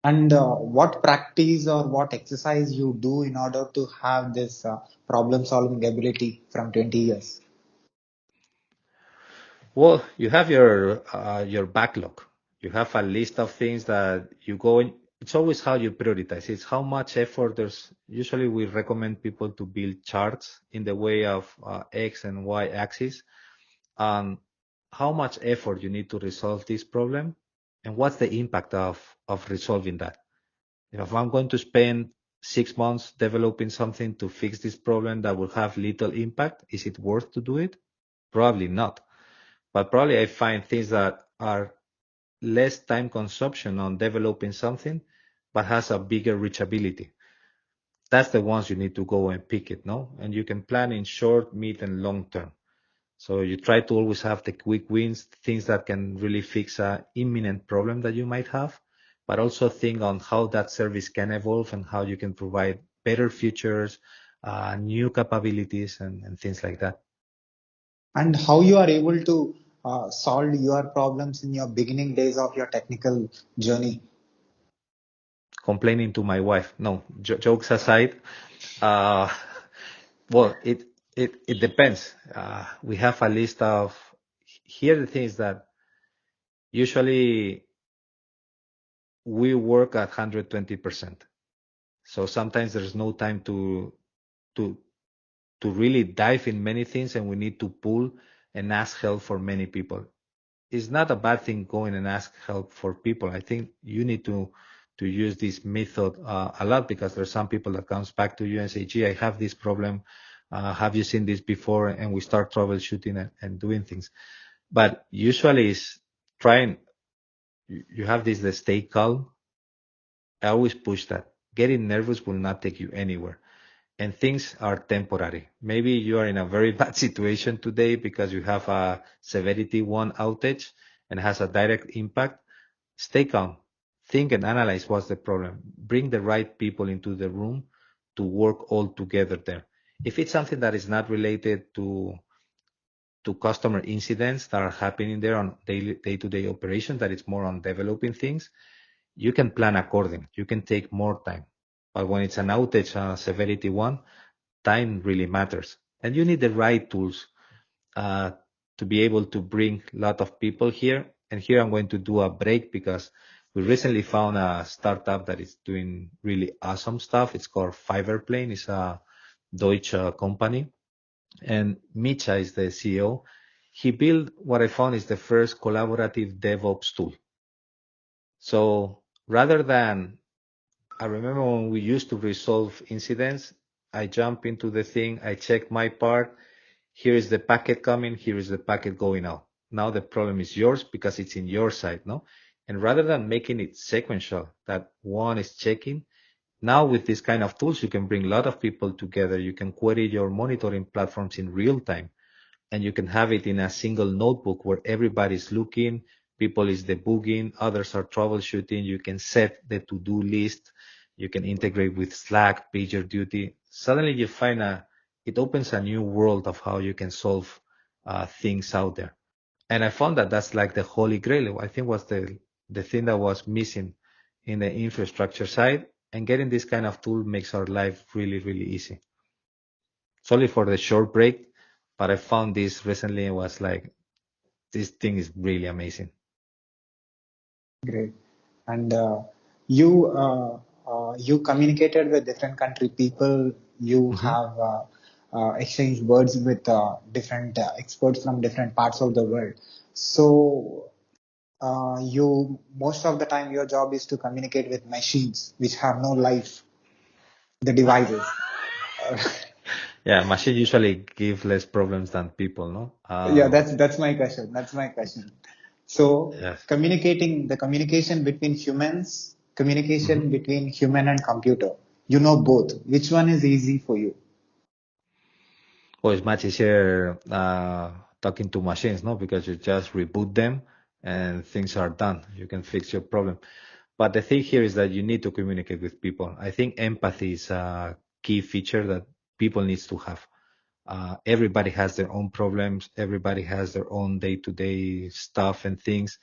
And what practice or what exercise you do in order to have this problem solving ability from 20 years? Well, you have your backlog. You have a list of things that you go in. It's always how you prioritize. It's how much effort there's. Usually, we recommend people to build charts in the way of X and Y axis on how much effort you need to resolve this problem and what's the impact of resolving that. If I'm going to spend 6 months developing something to fix this problem that will have little impact, is it worth to do it? Probably not. But probably I find things that are less time consumption on developing something, but has a bigger reachability. That's the ones you need to go and pick it, no? And you can plan in short, mid, and long term. So you try to always have the quick wins, things that can really fix a imminent problem that you might have, but also think on how that service can evolve and how you can provide better features, new capabilities, and things like that. And how you are able to solve your problems in your beginning days of your technical journey? Complaining to my wife. No, jokes aside, uh, well, it depends. We have a list of, here the thing is that usually we work at 120%. So sometimes there's no time to to really dive in many things, and we need to pull and ask help for many people. It's not a bad thing going and ask help for people. I think you need to use this method a lot, because there's some people that comes back to you and say, "Gee, I have this problem. Have you seen this before?" And we start troubleshooting and doing things. But usually, it's trying. You have this the stay calm. I always push that. Getting nervous will not take you anywhere, and things are temporary. Maybe you are in a very bad situation today because you have a severity one outage and has a direct impact. Stay calm. Think and analyze what's the problem. Bring the right people into the room to work all together there. If it's something that is not related to customer incidents that are happening there on daily day-to-day operations, that it's more on developing things, you can plan according. You can take more time. But when it's an outage, severity one, time really matters. And you need the right tools uh, to be able to bring a lot of people here. And here I'm going to do a break because we recently found a startup that is doing really awesome stuff. It's called Fiverplane. It's a Deutsche company. And Micha is the CEO. He built what I found is the first collaborative DevOps tool. So rather than, I remember when we used to resolve incidents, I jump into the thing, I check my part. Here is the packet coming, here is the packet going out. Now the problem is yours because it's in your side, no? And rather than making it sequential, that one is checking, now with this kind of tools, you can bring a lot of people together. You can query your monitoring platforms in real time, and you can have it in a single notebook where everybody's looking, people is debugging, others are troubleshooting. You can set the to-do list. You can integrate with Slack, PagerDuty. Suddenly you find it opens a new world of how you can solve things out there. And I found that that's like the holy grail. I think was the thing that was missing in the infrastructure side. And getting this kind of tool makes our life really, really easy. Sorry for the short break, but I found this recently and was like, this thing is really amazing. Great. And you communicated with different country people. You Hmm. have exchanged words with different experts from different parts of the world. So you most of the time your job is to communicate with machines which have no life, the devices. Yeah, machine usually give less problems than people, no? Yeah, that's my question. That's my question. So Yes. communicating the communication between humans, communication Hmm. between human and computer. You know both. Which one is easy for you? Well, it's much easier talking to machines, no? Because you just reboot them and things are done. You can fix your problem. But the thing here is that you need to communicate with people. I think empathy is a key feature that people needs to have. Everybody has their own problems. Everybody has their own day-to-day stuff and things.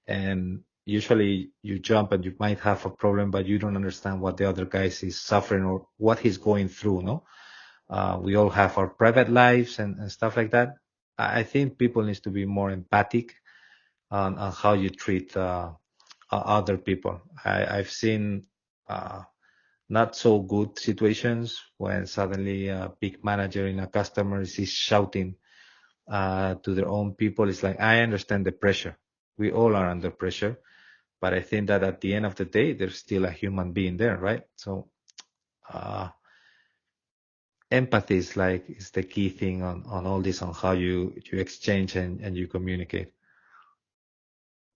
And usually you jump and you might have a problem, but you don't understand what the other guy is suffering or what he's going through, no? We all have our private lives and stuff like that. I think people needs to be more empathic on how you treat other people. I've seen uh, not so good situations when suddenly a big manager in a customer is shouting to their own people. It's like, I understand the pressure. We all are under pressure, but I think that at the end of the day, there's still a human being there, right? So uh, empathy is like is the key thing on all this, on how you exchange and you communicate.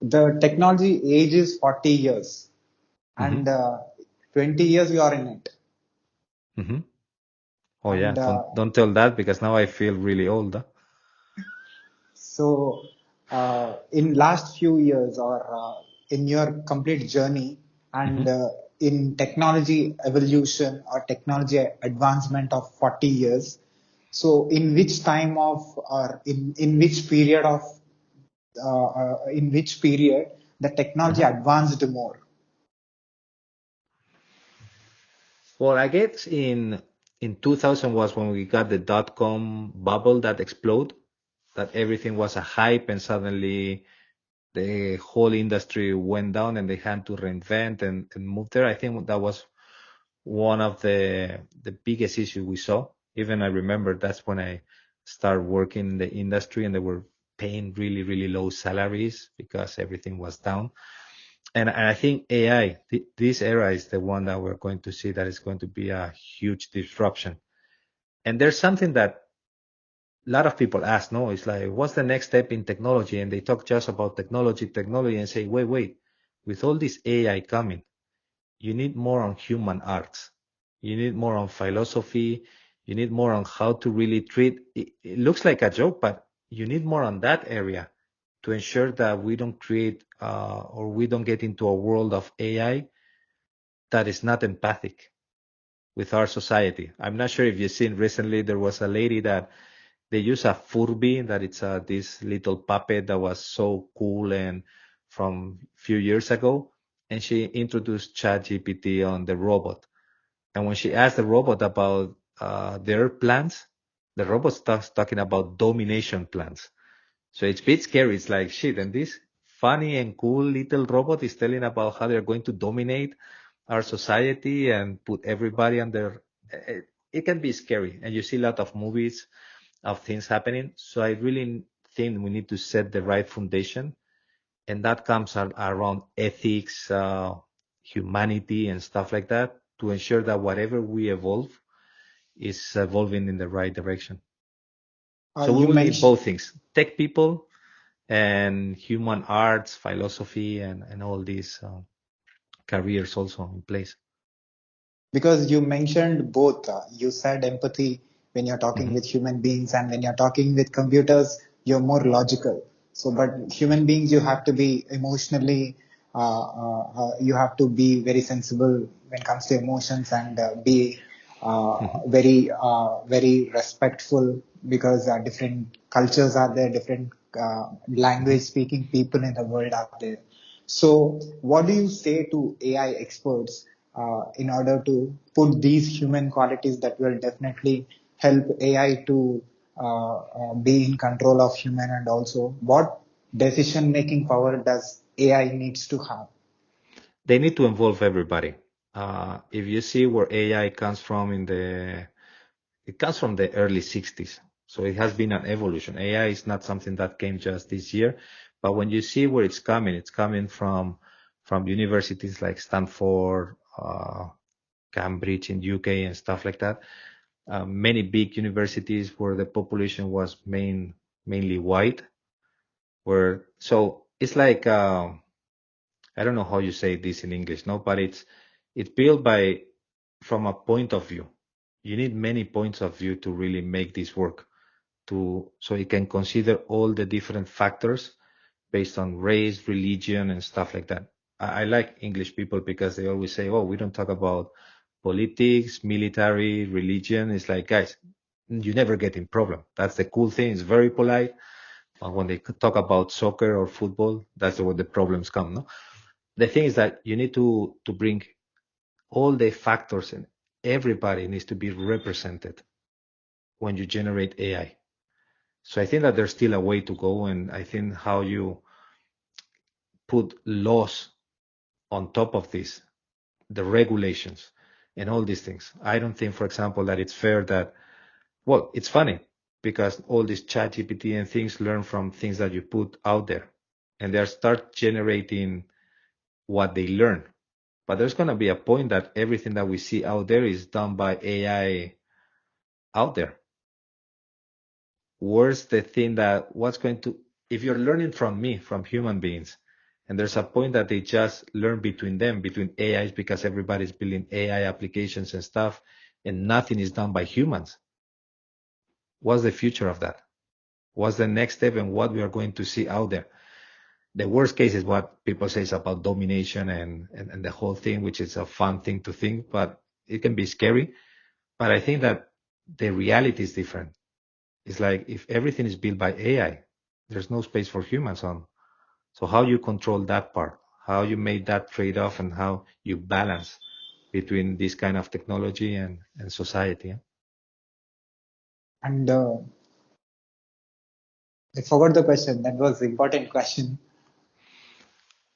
The technology age is 40 years, Hmm. and 20 years you are in it. Hmm. Oh yeah, And don't tell that because now I feel really old. Huh? so, in last few years, or in your complete journey, and Hmm. in technology evolution or technology advancement of 40 years, so in which time of, or in which period of, in which period the technology Hmm. advanced more? Well, I guess in 2000 was when we got the dot-com bubble that exploded, that everything was a hype and suddenly the whole industry went down and they had to reinvent and move there. I think that was one of the biggest issues we saw. Even I remember that's when I started working in the industry and they were paying really, really low salaries because everything was down. And I think AI, this era is the one that we're going to see that is going to be a huge disruption. And there's something that a lot of people ask, no, it's like, what's the next step in technology? And they talk just about technology, and say, wait, with all this AI coming, you need more on human arts. You need more on philosophy. You need more on how to really treat. It looks like a joke, but you need more on that area to ensure that we don't create or we don't get into a world of AI that is not empathic with our society. I'm not sure if you've seen recently, there was a lady that they use a Furby, that it's this little puppet that was so cool and from a few years ago. And she introduced ChatGPT on the robot. And when she asked the robot about their plans, the robot starts talking about domination plans. So it's a bit scary. It's like, shit. And this funny and cool little robot is telling about how they're going to dominate our society and put everybody under. It can be scary. And you see a lot of movies of things happening. So I really think we need to set the right foundation. And that comes around ethics, humanity, and stuff like that to ensure that whatever we evolve is evolving in the right direction. So we You will need mentioned, both things, tech people and human arts, philosophy, and all these careers also in place. because you mentioned both. You said empathy when you're talking Hmm. with human beings, and when you're talking with computers, you're more logical. So, but human beings, you have to be emotionally, you have to be very sensible when it comes to emotions, and be Hmm. very respectful, because different cultures are there, different Hmm. language speaking people in the world are there. So, what do you say to AI experts in order to put these human qualities that will definitely help AI to be in control of human, and also what decision making power does AI needs to have? They need to involve everybody. If you see where AI comes from it comes from the early 60s. So it has been an evolution. AI is not something that came just this year, but when you see where it's coming from universities like Stanford, Cambridge in UK and stuff like that. Many big universities where the population was mainly white, where so it's like I don't know how you say this in English, no, but it's built by from a point of view. You need many points of view to really make this work. To so it can consider all the different factors based on race, religion, and stuff like that. I like English people because they always say, "Oh, we don't talk about politics, military, religion." It's like, guys, you never get in problem. That's the cool thing. It's very polite. But when they talk about soccer or football, that's where the problems come. No, the thing is that you need to bring all the factors, and everybody needs to be represented when you generate AI. So I think that there's still a way to go, and I think how you put laws on top of this, the regulations and all these things. I don't think, for example, that it's fair that, well, it's funny because all this chat GPT and things learn from things that you put out there, and they start generating what they learn. But there's going to be a point that everything that we see out there is done by AI out there. Where's the thing that what's going to, if you're learning from me, from human beings, and there's a point that they just learn between them, between AIs, because everybody's building AI applications and stuff, and nothing is done by humans. What's the future of that? What's the next step and what we are going to see out there? The worst case is what people say is about domination and the whole thing, which is a fun thing to think, but it can be scary. But I think that the reality is different. It's like if everything is built by AI, there's no space for humans on. So how you control that part, how you make that trade-off, and how you balance between this kind of technology and society. And I forgot the question. That was important question.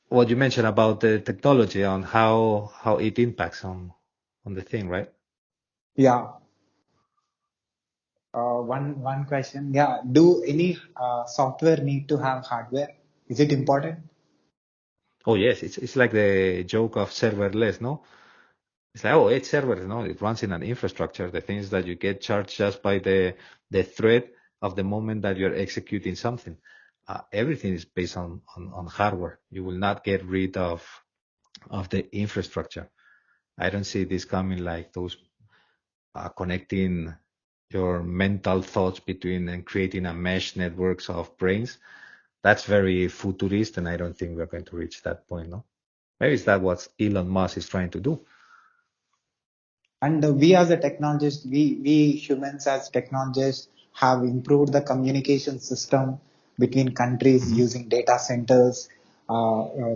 What you mentioned about the technology on how it impacts on the thing, right? Yeah. One question. Yeah. Do any software need to have hardware? Is it important? Oh yes, it's like the joke of serverless, no? It's like, oh, it's serverless, no? It runs in an infrastructure. The thing is that you get charged just by the thread of the moment that you're executing something. Everything is based on hardware. You will not get rid of the infrastructure. I don't see this coming like those connecting your mental thoughts between and creating a mesh networks of brains. That's very futurist, and I don't think we're going to reach that point, no? Maybe it's that what Elon Musk is trying to do. And we as a technologist, we humans as technologists have improved the communication system between countries Mhm. using data centers,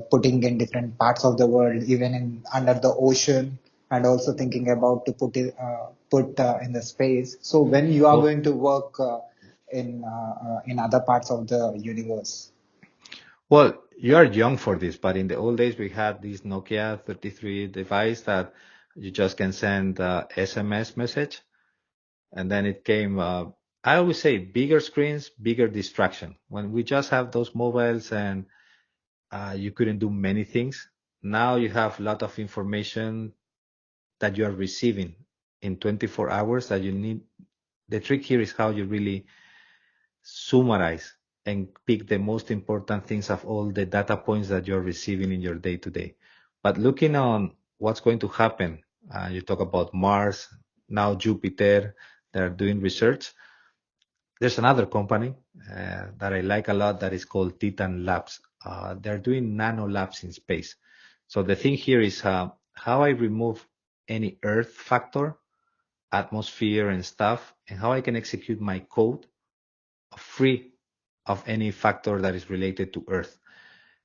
putting in different parts of the world, even in under the ocean, and also thinking about to put in the space. So when you are Well, going to work in other parts of the universe. well, you are young for this, but in the old days we had this Nokia 33 device that you just can send SMS message, and then it came. I always say bigger screens, bigger distraction. When we just have those mobiles and you couldn't do many things. Now you have a lot of information that you are receiving in 24 hours that you need. The trick here is how you really summarize and pick the most important things of all the data points that you're receiving in your day to day. But looking on what's going to happen, you talk about Mars, now Jupiter, they're doing research. There's another company that I like a lot that is called Titan Labs. They're doing nano labs in space. So the thing here is how I remove any Earth factor, atmosphere and stuff, and how I can execute my code free of any factor that is related to Earth.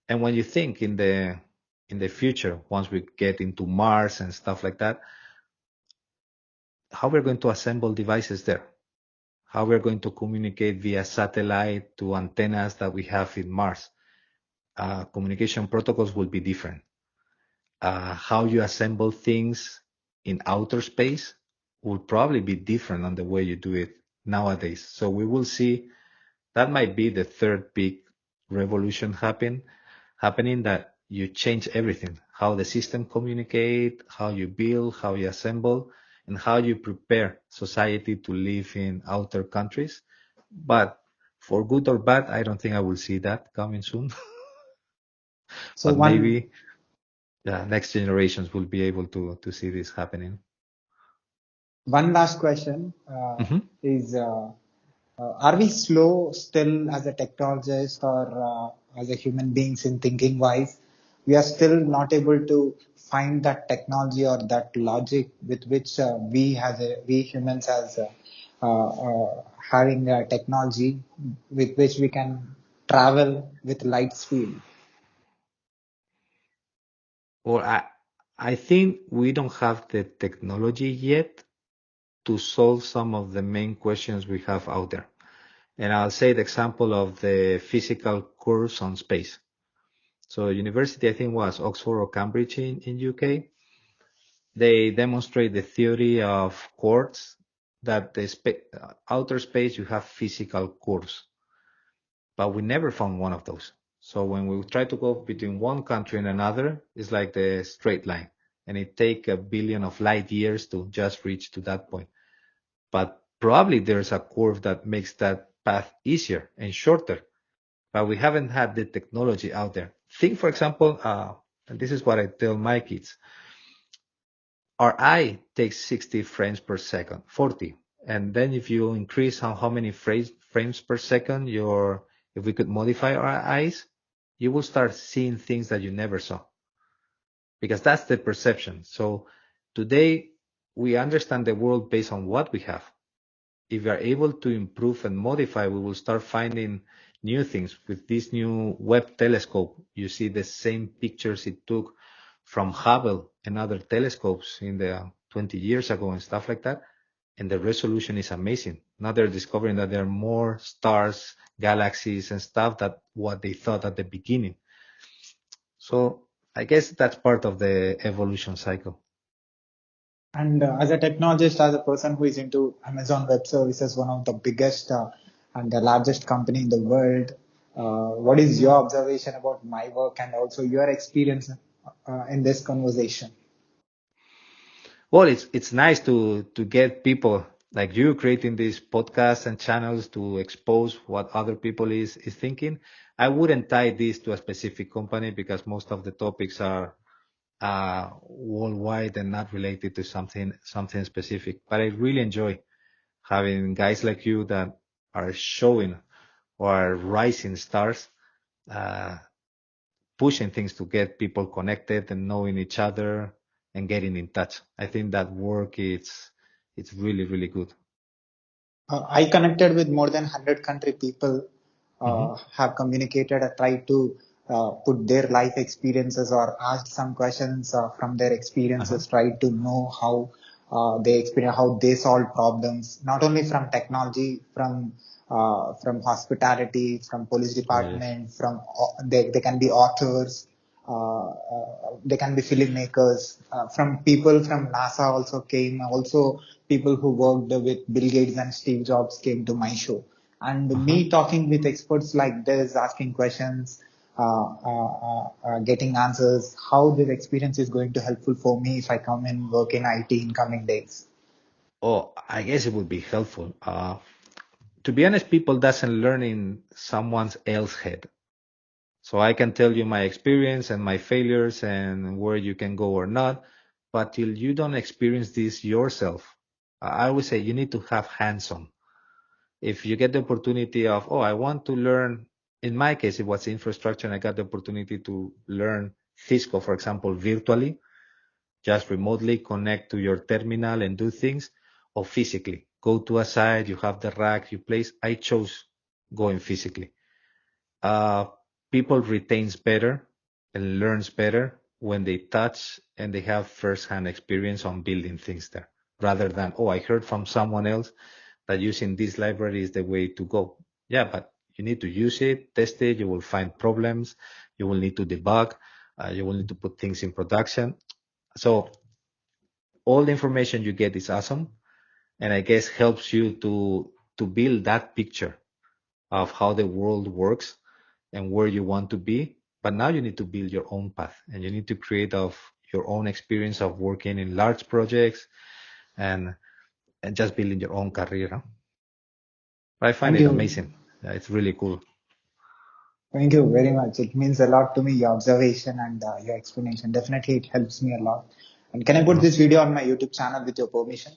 And when you think in the future, once we get into Mars and stuff like that, how we're going to assemble devices there, how we're going to communicate via satellite to antennas that we have in Mars. Communication protocols will be different. How you assemble things in outer space will probably be different on the way you do it nowadays. So we will see that might be the third big revolution happening that you change everything, how the system communicate, how you build, how you assemble, and how you prepare society to live in outer countries. But for good or bad, I don't think I will see that coming soon. So But one maybe next generations will be able to see this happening. one last question Mhm. is. Are we slow still as a technologist or as a human beings in thinking wise? we are still not able to find that technology or that logic with which we humans as having technology with which we can travel with light speed. Well, I think we don't have the technology yet to solve some of the main questions we have out there. And I'll say the example of the physical course on space. So university, I think was Oxford or Cambridge in UK. They demonstrate the theory of quarks that outer space you have physical cores, but we never found one of those. So when we try to go between one country and another, it's like the straight line, and it take a billion of light years to just reach to that point. But probably there's a curve that makes that path easier and shorter, but we haven't had the technology out there. Think, for example, and this is what I tell my kids. Our eye takes 60 frames per second, 40. And then if you increase how many frames per second if we could modify our eyes, you will start seeing things that you never saw because that's the perception. So today we understand the world based on what we have. If we are able to improve and modify, we will start finding new things. With this new Webb telescope, you see the same pictures it took from Hubble and other telescopes in the 20 years ago and stuff like that. And the resolution is amazing. Now they're discovering that there are more stars, galaxies, and stuff that what they thought at the beginning. So I guess that's part of the evolution cycle. And as a technologist, as a person who is into Amazon Web Services, one of the biggest and the largest company in the world, what is your observation about my work and also your experience in this conversation? Well, it's nice to get people like you creating these podcasts and channels to expose what other people is thinking. I wouldn't tie this to a specific company because most of the topics are worldwide and not related to something specific. But I really enjoy having guys like you that are showing or are rising stars, uh, pushing things to get people connected and knowing each other and getting in touch. I think that work it's really really good. I connected with more than 100 country people, Hmm. have communicated, tried to put their life experiences or asked some questions from their Uh-huh. experiences, tried to know how they experience, how they solve problems, not only from technology, from hospitality, from police Oh yes. department, they can be authors, they can be filmmakers. From people from NASA also came. Also, people who worked with Bill Gates and Steve Jobs came to my show. And Uh-huh. me talking with experts like this, asking questions, getting answers, how this experience is going to helpful for me if I come and work in IT in coming days. Oh, I guess it would be helpful. To be honest, people doesn't learn in someone else's head. So I can tell you my experience and my failures and where you can go or not, but till you don't experience this yourself, I always say you need to have hands-on. If you get the opportunity of, oh, I want to learn, in my case, it was infrastructure and I got the opportunity to learn Cisco, for example, virtually, just remotely connect to your terminal and do things, or physically. Go to a site, you have the rack, you place. I chose going physically. Uh, People retains better and learns better when they touch and they have first-hand experience on building things there, rather than, oh, I heard from someone else that using this library is the way to go. Yeah, but you need to use it, test it, you will find problems, you will need to debug, you will need to put things in production. So all the information you get is awesome, and I guess helps you to build that picture of how the world works and where you want to be. But now you need to build your own path and you need to create of your own experience of working in large projects and and just building your own career. Huh? But I find Thank it you. amazing. Yeah, it's really cool. Thank you very much. It means a lot to me, your observation and your explanation. Definitely, it helps me a lot. And can I put Uh-huh. this video on my YouTube channel with your permission?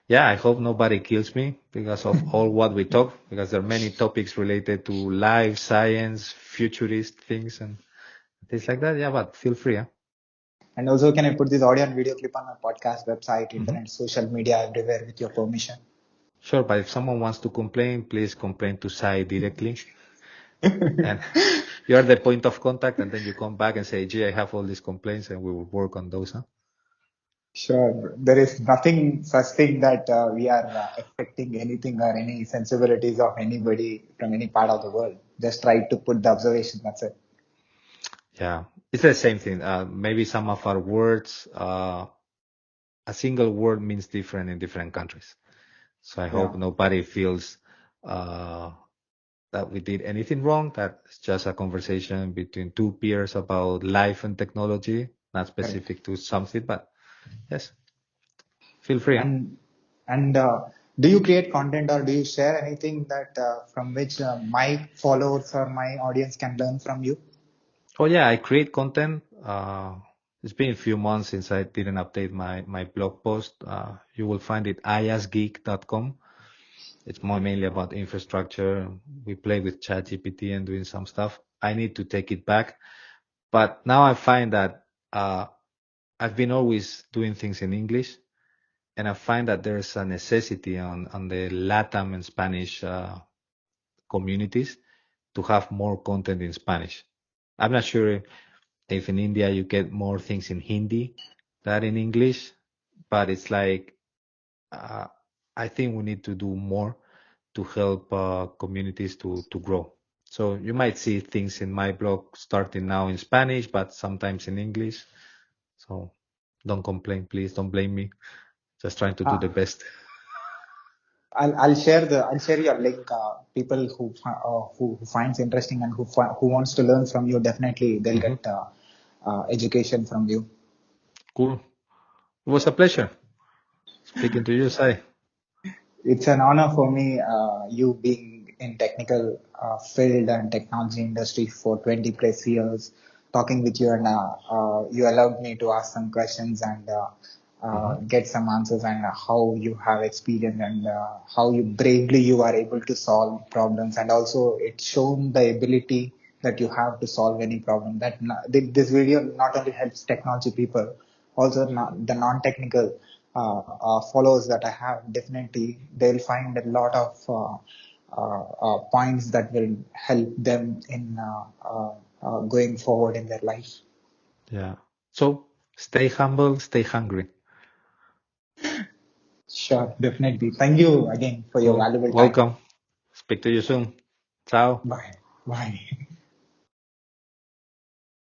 Yeah, I hope nobody kills me because of all what we talk, because there are many topics related to life, science, futurist things, and things like that. Yeah, but feel free. Huh? And also, can I put this audio and video clip on my podcast website, Hmm. internet, social media, everywhere with your permission? Sure, but if someone wants to complain, please complain to Sai directly. And you are the point of contact, and then you come back and say, gee, I have all these complaints, and we will work on those. Huh? Sure. There is nothing such thing that we are expecting anything or any sensibilities of anybody from any part of the world. Just try to put the observation. That's it. Yeah, it's the same thing. Maybe some of our words, a single word means different in different countries. So I Yeah. hope nobody feels that we did anything wrong. That it's just a conversation between two peers about life and technology, not Correct. specific to something, but yes, feel free. Huh? And do you create content or do you share anything that from which my followers or my audience can learn from you? Oh yeah, I create content. It's been a few months since I didn't update my blog post. You will find it iasgeek.com. It's more mainly about infrastructure. We play with ChatGPT and doing some stuff. I need to take it back. But now I find that I've been always doing things in English, and I find that there's a necessity on the Latam and Spanish communities to have more content in Spanish. I'm not sure if in India you get more things in Hindi than in English, but it's like uh, I think we need to do more to help communities to grow. So you might see things in my blog starting now in Spanish, but sometimes in English. So don't complain, please. Don't blame me. Just trying to do the Uh, best. I'll share your link. People who finds interesting and who wants to learn from you, definitely they'll Hmm. get education from you. Cool. It was a pleasure speaking to you, Sai. It's an honor for me, you being in technical field and technology industry for 20 plus years, talking with you, and you allowed me to ask some questions and Hmm. get some answers, and how you have experience and how you bravely you are able to solve problems, and also it's shown the ability that you have to solve any problem. This video not only helps technology people, also the non-technical followers that I have, definitely they'll find a lot of points that will help them in going forward in their life. Yeah. So stay humble, stay hungry. Sure, definitely. Thank you again for your Cool. valuable time. Welcome. Speak to you soon. Ciao. Bye. Bye.